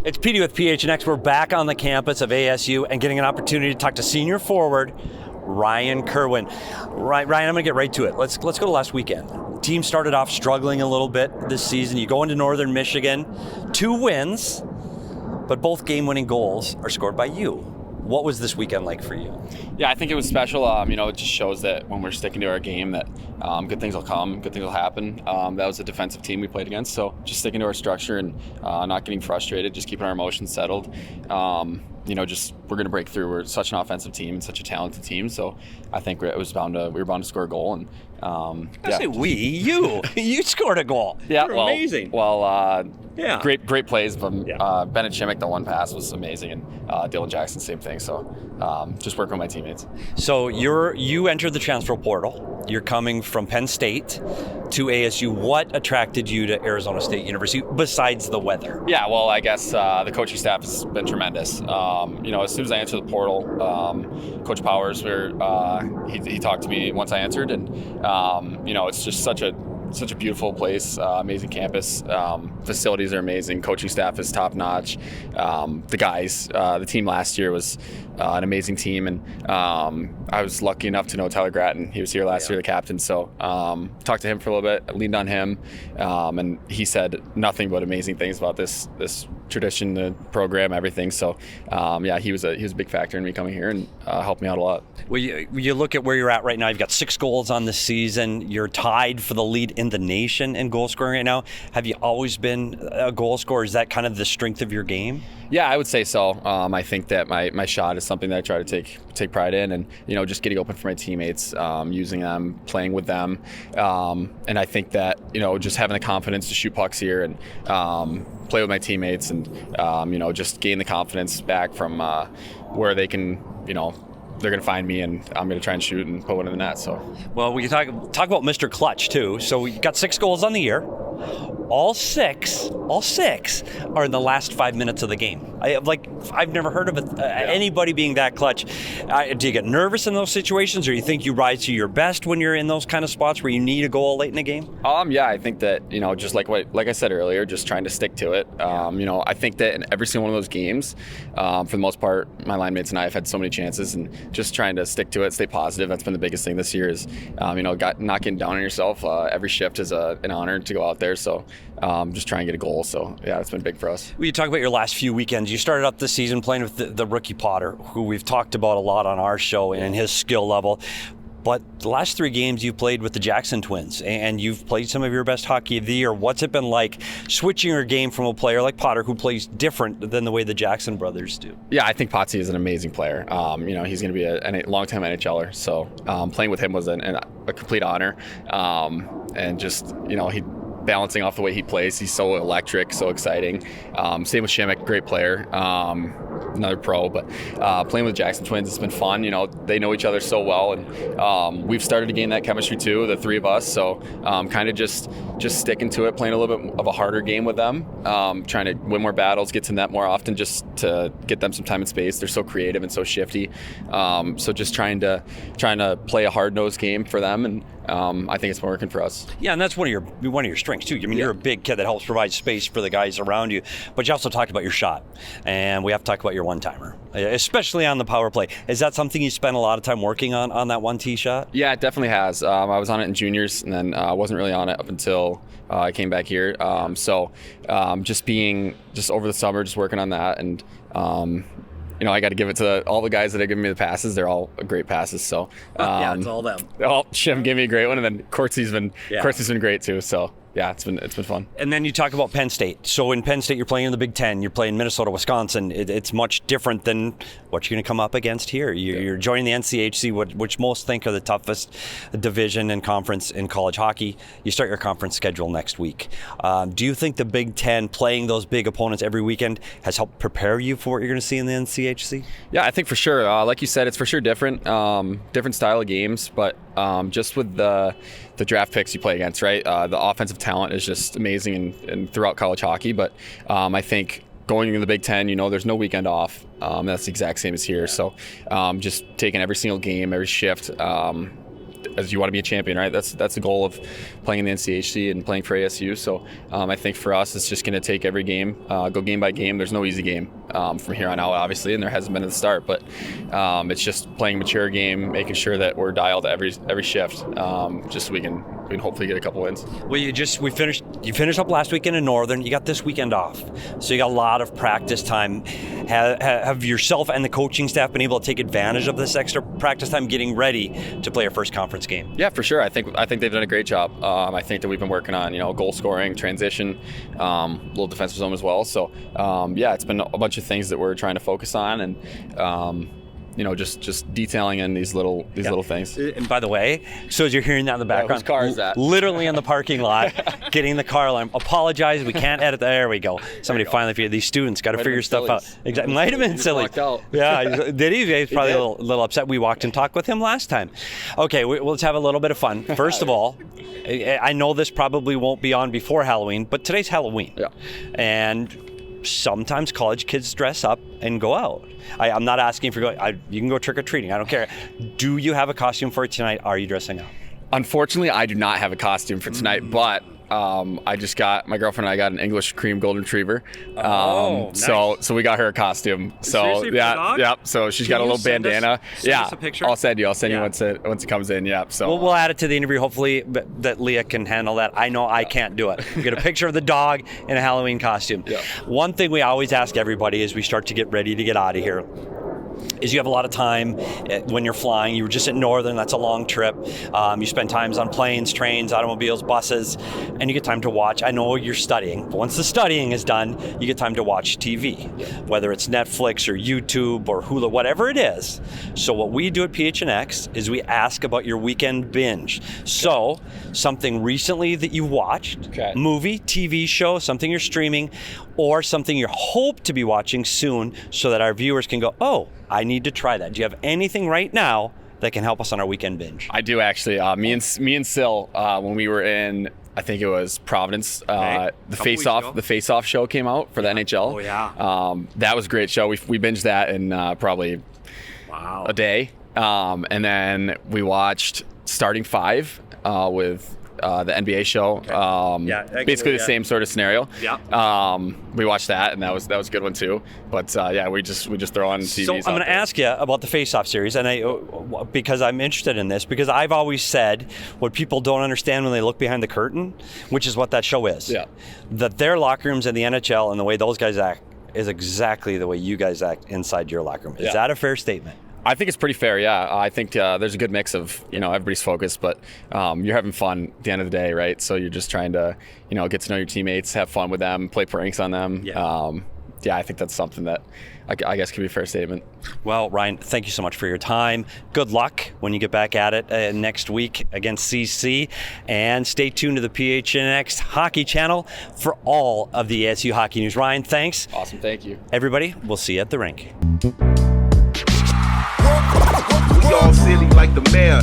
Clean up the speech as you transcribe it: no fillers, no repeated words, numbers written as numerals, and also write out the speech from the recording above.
It's Petey with PHNX. We're back on the campus of ASU and getting an opportunity to talk to senior forward Ryan Kirwan. Ryan, I'm going to get right to it. Let's go to last weekend. Team started off struggling a little bit this season. You go into Northern Michigan, 2 wins, but both game-winning goals are scored by you. What was this weekend like for you? Yeah, I think it was special. It just shows that when we're sticking to our game that good things will come, good things will happen. That was a defensive team we played against, so just sticking to our structure and not getting frustrated, just keeping our emotions settled. We're going to break through. We're such an offensive team and such a talented team, so I think we were bound to score a goal. And you scored a goal. Yeah, amazing. Great plays from Bennett Shimmick. The one pass was amazing, and Dylan Jackson, same thing. So just working with my teammates. So you entered the transfer portal. You're coming from Penn State to ASU. What attracted you to Arizona State University besides the weather? Yeah, well, I guess the coaching staff has been tremendous. As soon as I entered the portal, Coach Powers, he talked to me once I entered, and it's just such a beautiful place, amazing campus. Facilities are amazing. Coaching staff is top notch. The team last year was an amazing team, and I was lucky enough to know Tyler Gratton. He was here last year, the captain. So talked to him for a little bit, leaned on him, and he said nothing but amazing things about this tradition, the program, everything. So he was a big factor in me coming here and helped me out a lot. Well, you look at where you're at right now. You've got 6 goals on the season. You're tied for the lead in the nation in goal scoring right now. Have you always been a goal scorer? Is that kind of the strength of your game? Yeah, I would say so. I think that my shot is something that I try to take pride in, and just getting open for my teammates, using them, playing with them, and I think that just having the confidence to shoot pucks here and play with my teammates, and just gain the confidence back from where they can they're going to find me, and I'm going to try and shoot and put one in the net. So, well, we can talk about Mr. Clutch too. So we got 6 goals on the year. All six are in the last 5 minutes of the game. I've never heard of anybody being that clutch. Do you get nervous in those situations, or you think you rise to your best when you're in those kind of spots where you need a goal late in the game? I think that just like I said earlier, just trying to stick to it. I think that in every single one of those games, for the most part, my line mates and I have had so many chances, and just trying to stick to it, stay positive. That's been the biggest thing this year is, not getting down on yourself. Every shift is an honor to go out there. So just try and get a goal. So, yeah, it's been big for us. Well, you talk about your last few weekends. You started up the season playing with the rookie Potter, who we've talked about a lot on our show and his skill level. But the last 3 games you played with the Jackson twins, and you've played some of your best hockey of the year. What's it been like switching your game from a player like Potter, who plays different than the way the Jackson brothers do? Yeah, I think Pottsy is an amazing player. He's going to be a long-time NHLer. So playing with him was a complete honor. And just, he balancing off the way he plays. He's so electric, so exciting. Same with Shimmick, great player. Another pro, but playing with Jackson twins, it's been fun. They know each other so well, and we've started to gain that chemistry too, the 3 of us. So kind of just sticking to it, playing a little bit of a harder game with them, trying to win more battles, get to net more often, just to get them some time and space. They're so creative and so shifty. So just trying to play a hard-nosed game for them, and I think it's been working for us. Yeah, and that's one of your strengths too. You're a big kid that helps provide space for the guys around you, but you also talked about your shot, and we have to talk about your one-timer, especially on the power play. Is that something you spent a lot of time working on that one tee shot? Yeah, it definitely has. I was on it in juniors, and then I wasn't really on it up until I came back here. Just over the summer, just working on that, and I got to give it to all the guys that have given me the passes. They're all great passes. So it's all them. Shim gave me a great one, and then Cortsy's been great too. So yeah, it's been fun. And then you talk about Penn State. So in Penn State, you're playing in the Big Ten. You're playing Minnesota, Wisconsin. It's much different than what you're going to come up against here. You're joining the NCHC, which most think are the toughest division and conference in college hockey. You start your conference schedule next week. Do you think the Big Ten, playing those big opponents every weekend, has helped prepare you for what you're going to see in the NCHC? Yeah, I think for sure. Like you said, it's for sure different style of games, but just with the draft picks you play against, right? The offensive talent is just amazing and throughout college hockey. But I think going into the Big Ten, there's no weekend off. That's the exact same as here. So just taking every single game, every shift, as you want to be a champion, right? That's the goal of playing in the NCHC and playing for ASU. So I think for us, it's just going to take every game, go game by game. There's no easy game from here on out, obviously, and there hasn't been at the start. But it's just playing a mature game, making sure that we're dialed every shift, just so we can hopefully get a couple wins. Well, you finished up last weekend in Northern. You got this weekend off, so you got a lot of practice time. Have yourself and the coaching staff been able to take advantage of this extra practice time getting ready to play our first conference game? Yeah, for sure. I think they've done a great job. I think that we've been working on goal scoring, transition, little defensive zone as well. So yeah, it's been a bunch of things that we're trying to focus on, and just detailing in these little things. And by the way, so as you're hearing that in the background, whose car is that? Literally in the parking lot, getting the car alarm. Apologize, we can't edit. There we go. Somebody finally figured. These students got to figure stuff out. Exactly. Might have been silly. Yeah, did he? He's probably a little upset. We walked and talked with him last time. Okay, let's have a little bit of fun. First of all, I know this probably won't be on before Halloween, but today's Halloween. Yeah. And sometimes college kids dress up and go out. I'm not asking if you're going. You can go trick-or-treating. I don't care. Do you have a costume for tonight? Are you dressing up? Unfortunately, I do not have a costume for tonight, but I just got, my girlfriend and I got an English cream golden retriever. Nice. So we got her a costume. So seriously, yeah. So she's got a little bandana. Send us a picture? I'll send you once it comes in. Yeah. So we'll add it to the interview. Hopefully that Leah can handle that. I know I can't do it. We get a picture of the dog in a Halloween costume. Yeah. One thing we always ask everybody as we start to get ready to get out of here is you have a lot of time when you're flying. You were just at Northern, that's a long trip. You spend times on planes, trains, automobiles, buses, and you get time to watch. I know you're studying, but once the studying is done, you get time to watch TV, whether it's Netflix or YouTube or Hulu, whatever it is. So what we do at PHNX is we ask about your weekend binge. So something recently that you watched, movie, TV show, something you're streaming, or something you hope to be watching soon so that our viewers can go, oh, I need to try that. Do you have anything right now that can help us on our weekend binge? I do actually. Me and Sil, when we were in, I think it was Providence, the Face Off show came out for the NHL. Oh yeah. That was a great show. We binged that in probably a day. And then we watched Starting Five with the NBA show. Basically the same sort of scenario. Yeah. We watched that, and that was a good one too. But we just throw on TVs. So I'm going to ask you about the Face-Off series, and because I'm interested in this, because I've always said what people don't understand when they look behind the curtain, which is what that show is. Yeah. That their locker rooms in the NHL and the way those guys act is exactly the way you guys act inside your locker room. Is that a fair statement? I think it's pretty fair, yeah. I think there's a good mix of, everybody's focused, but you're having fun at the end of the day, right? So you're just trying to, get to know your teammates, have fun with them, play pranks on them. Yeah, I think that's something that I guess could be a fair statement. Well, Ryan, thank you so much for your time. Good luck when you get back at it next week against CC. And stay tuned to the PHNX Hockey channel for all of the ASU Hockey news. Ryan, thanks. Awesome, thank you. Everybody, we'll see you at the rink. We all silly like the mayor.